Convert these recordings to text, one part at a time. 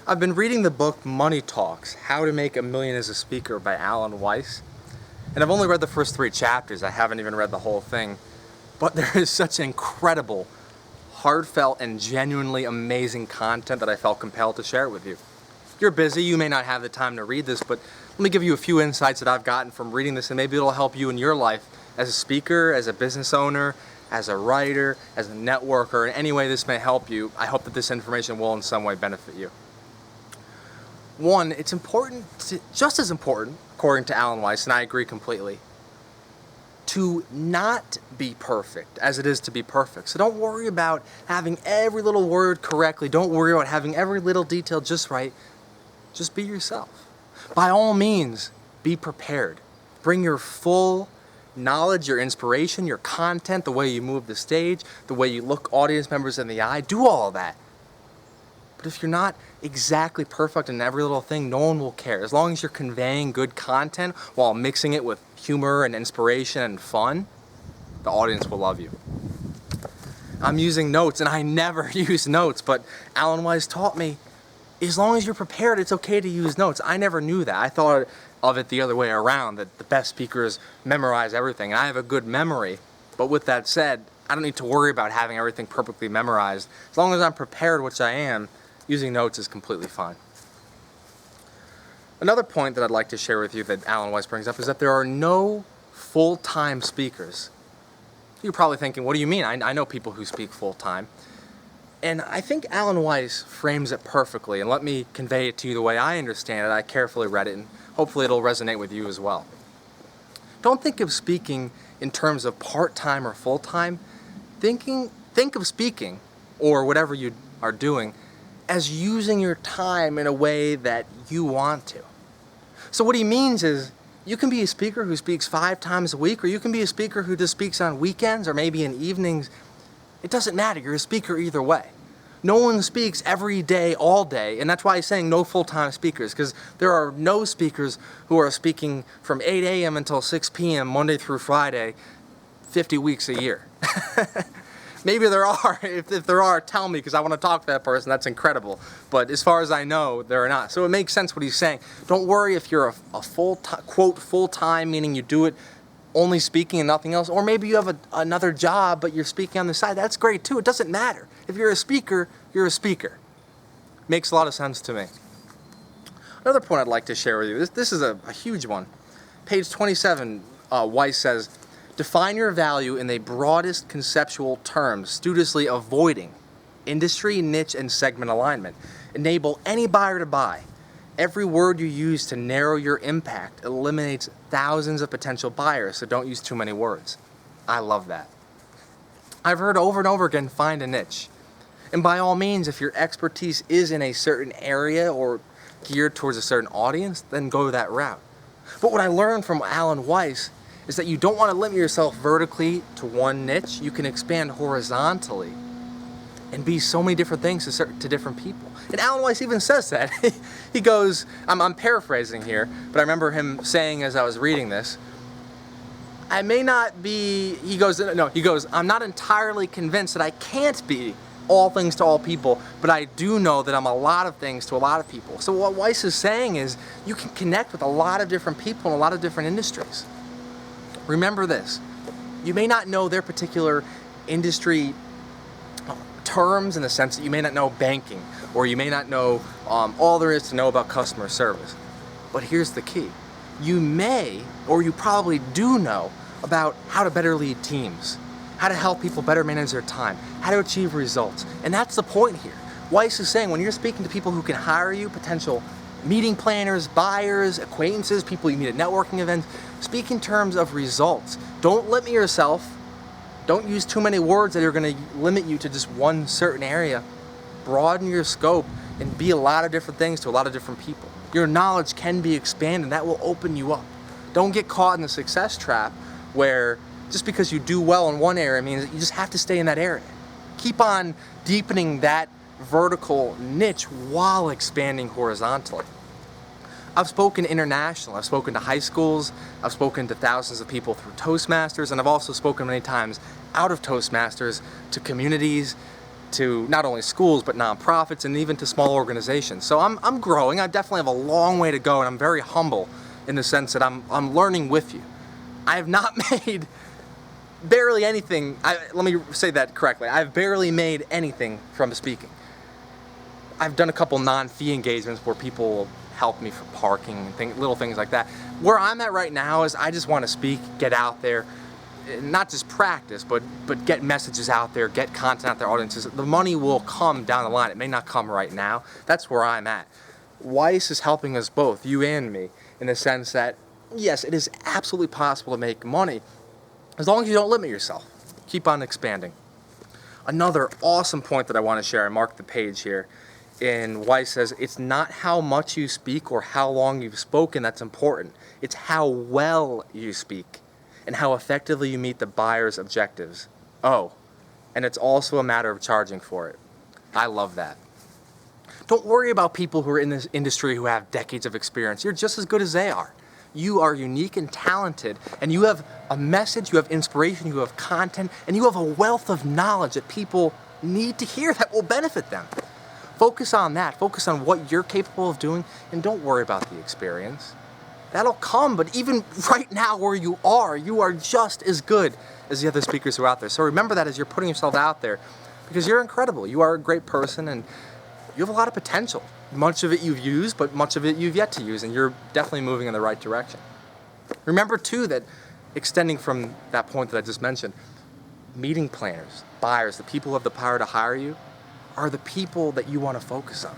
I've been reading the book Money Talks, How to Make a Million as a Speaker by Alan Weiss. And I've only read the first 3 chapters. I haven't even read the whole thing. But there is such incredible, heartfelt, and genuinely amazing content that I felt compelled to share it with you. You're busy, you may not have the time to read this, but let me give you a few insights that I've gotten from reading this, and maybe it'll help you in your life as a speaker, as a business owner, as a writer, as a networker. In any way this may help you, I hope that this information will in some way benefit you. One, it's important, just as important, according to Alan Weiss, and I agree completely, to not be perfect as it is to be perfect. So don't worry about having every little word correctly. Don't worry about having every little detail just right. Just be yourself. By all means, be prepared. Bring your full knowledge, your inspiration, your content, the way you move the stage, the way you look audience members in the eye. Do all of that. But if you're not exactly perfect in every little thing, no one will care. As long as you're conveying good content while mixing it with humor and inspiration and fun, the audience will love you. I'm using notes, and I never use notes, but Alan Weiss taught me, as long as you're prepared, it's okay to use notes. I never knew that. I thought of it the other way around, that the best speakers memorize everything. And I have a good memory, but with that said, I don't need to worry about having everything perfectly memorized. As long as I'm prepared, which I am, using notes is completely fine. Another point that I'd like to share with you that Alan Weiss brings up is that there are no full-time speakers. You're probably thinking, what do you mean? I know people who speak full-time. And I think Alan Weiss frames it perfectly, and let me convey it to you the way I understand it. I carefully read it, and hopefully it'll resonate with you as well. Don't think of speaking in terms of part-time or full-time. Think of speaking, or whatever you are doing, as using your time in a way that you want to. So what he means is, you can be a speaker who speaks 5 times a week, or you can be a speaker who just speaks on weekends or maybe in evenings. It doesn't matter, you're a speaker either way. No one speaks every day, all day, and that's why he's saying no full-time speakers, because there are no speakers who are speaking from 8 a.m. until 6 p.m. Monday through Friday, 50 weeks a year. Maybe there are. If there are, tell me, because I want to talk to that person. That's incredible. But as far as I know, there are not. So it makes sense what he's saying. Don't worry if you're a full-time, quote, full-time, meaning you do it only speaking and nothing else. Or maybe you have another job, but you're speaking on the side. That's great, too. It doesn't matter. If you're a speaker, you're a speaker. Makes a lot of sense to me. Another point I'd like to share with you. This is a huge one. Page 27, Weiss says, define your value in the broadest conceptual terms, studiously avoiding industry, niche, and segment alignment. Enable any buyer to buy. Every word you use to narrow your impact eliminates thousands of potential buyers, so don't use too many words. I love that. I've heard over and over again, find a niche. And by all means, if your expertise is in a certain area or geared towards a certain audience, then go that route. But what I learned from Alan Weiss is that you don't want to limit yourself vertically to one niche. You can expand horizontally and be so many different things to different people. And Alan Weiss even says that. He goes, I'm paraphrasing here, but I remember him saying as I was reading this, I may not be, he goes, I'm not entirely convinced that I can't be all things to all people, but I do know that I'm a lot of things to a lot of people. So what Weiss is saying is you can connect with a lot of different people in a lot of different industries. Remember this, you may not know their particular industry terms in the sense that you may not know banking, or you may not know all there is to know about customer service. But here's the key. You may, or you probably do know about how to better lead teams, how to help people better manage their time, how to achieve results. And that's the point here. Weiss is saying when you're speaking to people who can hire you, potential meeting planners, buyers, acquaintances, people you meet at networking events, speak in terms of results. Don't limit yourself. Don't use too many words that are going to limit you to just one certain area. Broaden your scope and be a lot of different things to a lot of different people. Your knowledge can be expanded. That will open you up. Don't get caught in the success trap where just because you do well in one area means that you just have to stay in that area. Keep on deepening that vertical niche while expanding horizontally. I've spoken internationally. I've spoken to high schools. I've spoken to thousands of people through Toastmasters, and I've also spoken many times out of Toastmasters to communities to not only schools but nonprofits and even to small organizations. So I'm growing. I definitely have a long way to go, and I'm very humble in the sense that I'm learning with you. I have not made barely anything. Let me say that correctly. I've barely made anything from speaking. I've done a couple non-fee engagements where people help me for parking and little things like that. Where I'm at right now is I just want to speak, get out there, not just practice, but get messages out there, get content out there, audiences. The money will come down the line. It may not come right now. That's where I'm at. Weiss is helping us both, you and me, in the sense that, yes, it is absolutely possible to make money as long as you don't limit yourself. Keep on expanding. Another awesome point that I want to share, I marked the page here, and Weiss says, it's not how much you speak or how long you've spoken that's important. It's how well you speak and how effectively you meet the buyer's objectives. Oh, and it's also a matter of charging for it. I love that. Don't worry about people who are in this industry who have decades of experience. You're just as good as they are. You are unique and talented, and you have a message, you have inspiration, you have content, and you have a wealth of knowledge that people need to hear that will benefit them. Focus on that. Focus on what you're capable of doing, and don't worry about the experience. That'll come, but even right now where you are just as good as the other speakers who are out there. So remember that as you're putting yourself out there, because you're incredible. You are a great person, and you have a lot of potential. Much of it you've used, but much of it you've yet to use, and you're definitely moving in the right direction. Remember, too, that extending from that point that I just mentioned, meeting planners, buyers, the people who have the power to hire you, are the people that you want to focus on.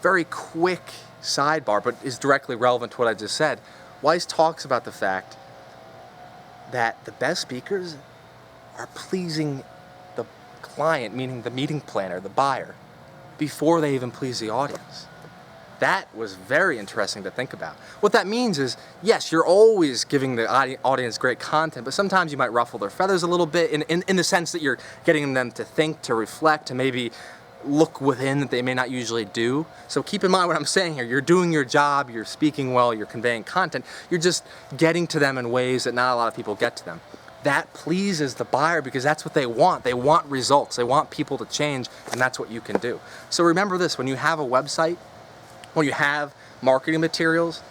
Very quick sidebar, but is directly relevant to what I just said. Weiss talks about the fact that the best speakers are pleasing the client, meaning the meeting planner, the buyer, before they even please the audience. That was very interesting to think about. What that means is, yes, you're always giving the audience great content, but sometimes you might ruffle their feathers a little bit in the sense that you're getting them to think, to reflect, to maybe look within that they may not usually do. So keep in mind what I'm saying here. You're doing your job, you're speaking well, you're conveying content, you're just getting to them in ways that not a lot of people get to them. That pleases the buyer because that's what they want. They want results. They want people to change, and that's what you can do. So remember this, when you have a website, when you have marketing materials,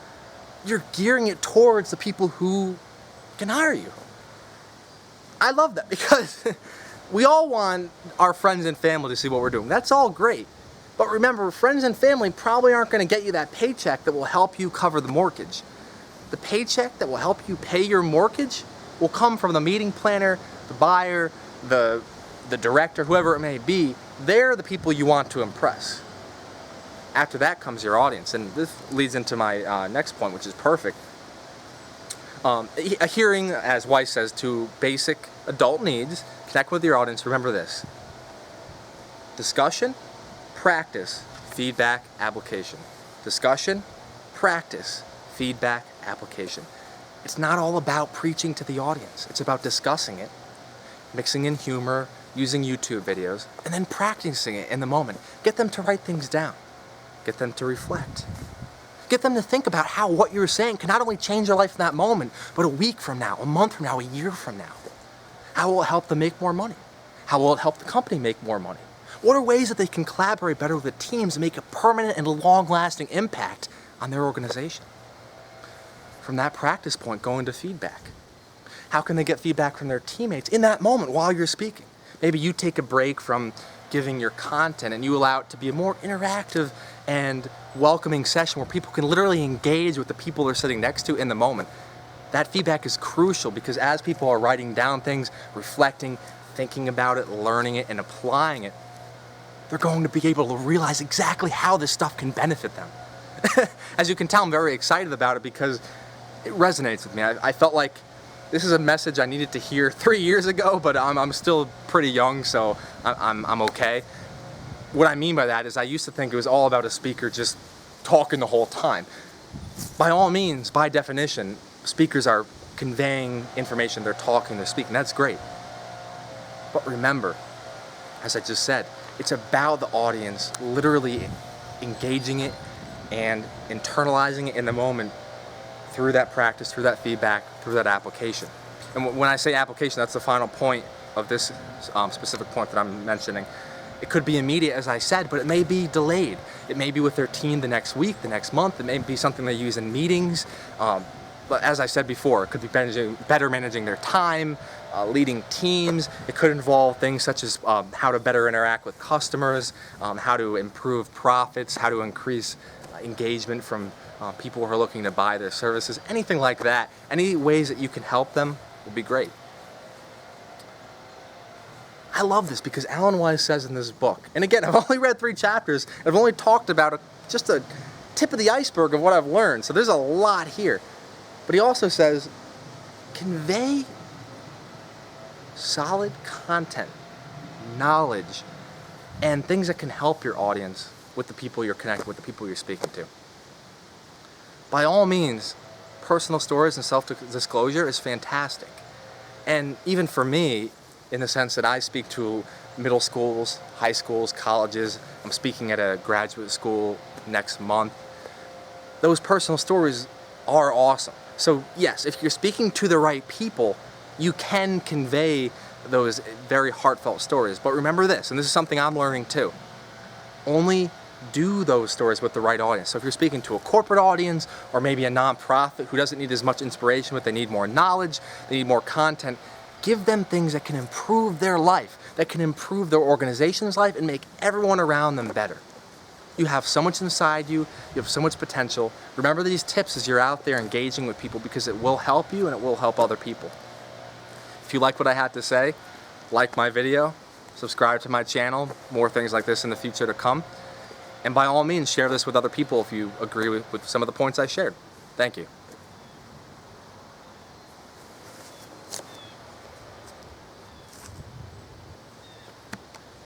you're gearing it towards the people who can hire you. I love that because we all want our friends and family to see what we're doing. That's all great. But remember, friends and family probably aren't going to get you that paycheck that will help you cover the mortgage. The paycheck that will help you pay your mortgage will come from the meeting planner, the buyer, the director, whoever it may be. They're the people you want to impress. After that comes your audience, and this leads into my next point, which is perfect. Adhering, as Weiss says, to basic adult needs, connect with your audience. Remember this: discussion, practice, feedback, application. Discussion, practice, feedback, application. It's not all about preaching to the audience. It's about discussing it, mixing in humor, using YouTube videos, and then practicing it in the moment. Get them to write things down. Get them to reflect. Get them to think about how what you're saying can not only change their life in that moment, but a week from now, a month from now, a year from now. How will it help them make more money? How will it help the company make more money? What are ways that they can collaborate better with the teams and make a permanent and long-lasting impact on their organization? From that practice point, go into feedback. How can they get feedback from their teammates in that moment while you're speaking? Maybe you take a break from giving your content and you allow it to be a more interactive and welcoming session where people can literally engage with the people they're sitting next to in the moment. That feedback is crucial because as people are writing down things, reflecting, thinking about it, learning it, and applying it, they're going to be able to realize exactly how this stuff can benefit them. As you can tell, I'm very excited about it because it resonates with me. I felt like this is a message I needed to hear 3 years ago, but I'm still pretty young, so I'm okay. What I mean by that is I used to think it was all about a speaker just talking the whole time. By all means, by definition, speakers are conveying information, they're talking, they're speaking, that's great. But remember, as I just said, it's about the audience literally engaging it and internalizing it in the moment through that practice, through that feedback, through that application. And when I say application, that's the final point of this specific point that I'm mentioning. It could be immediate, as I said, but it may be delayed. It may be with their team the next week, the next month. It may be something they use in meetings. But as I said before, it could be better managing their time, leading teams. It could involve things such as how to better interact with customers, how to improve profits, how to increase engagement from people who are looking to buy their services, anything like that. Any ways that you can help them would be great. I love this because Alan Weiss says in this book, and again, I've only read 3 chapters, I've only talked about just a tip of the iceberg of what I've learned, so there's a lot here. But he also says, convey solid content, knowledge, and things that can help your audience with the people you're connected with, the people you're speaking to. By all means, personal stories and self-disclosure is fantastic. And even for me, in the sense that I speak to middle schools, high schools, colleges, I'm speaking at a graduate school next month, those personal stories are awesome. So yes, if you're speaking to the right people, you can convey those very heartfelt stories. But remember this, and this is something I'm learning too, only do those stories with the right audience. So if you're speaking to a corporate audience or maybe a nonprofit who doesn't need as much inspiration, but they need more knowledge, they need more content, give them things that can improve their life, that can improve their organization's life and make everyone around them better. You have so much inside you, you have so much potential. Remember these tips as you're out there engaging with people because it will help you and it will help other people. If you like what I had to say, like my video, subscribe to my channel, more things like this in the future to come. And by all means, share this with other people if you agree with some of the points I shared. Thank you.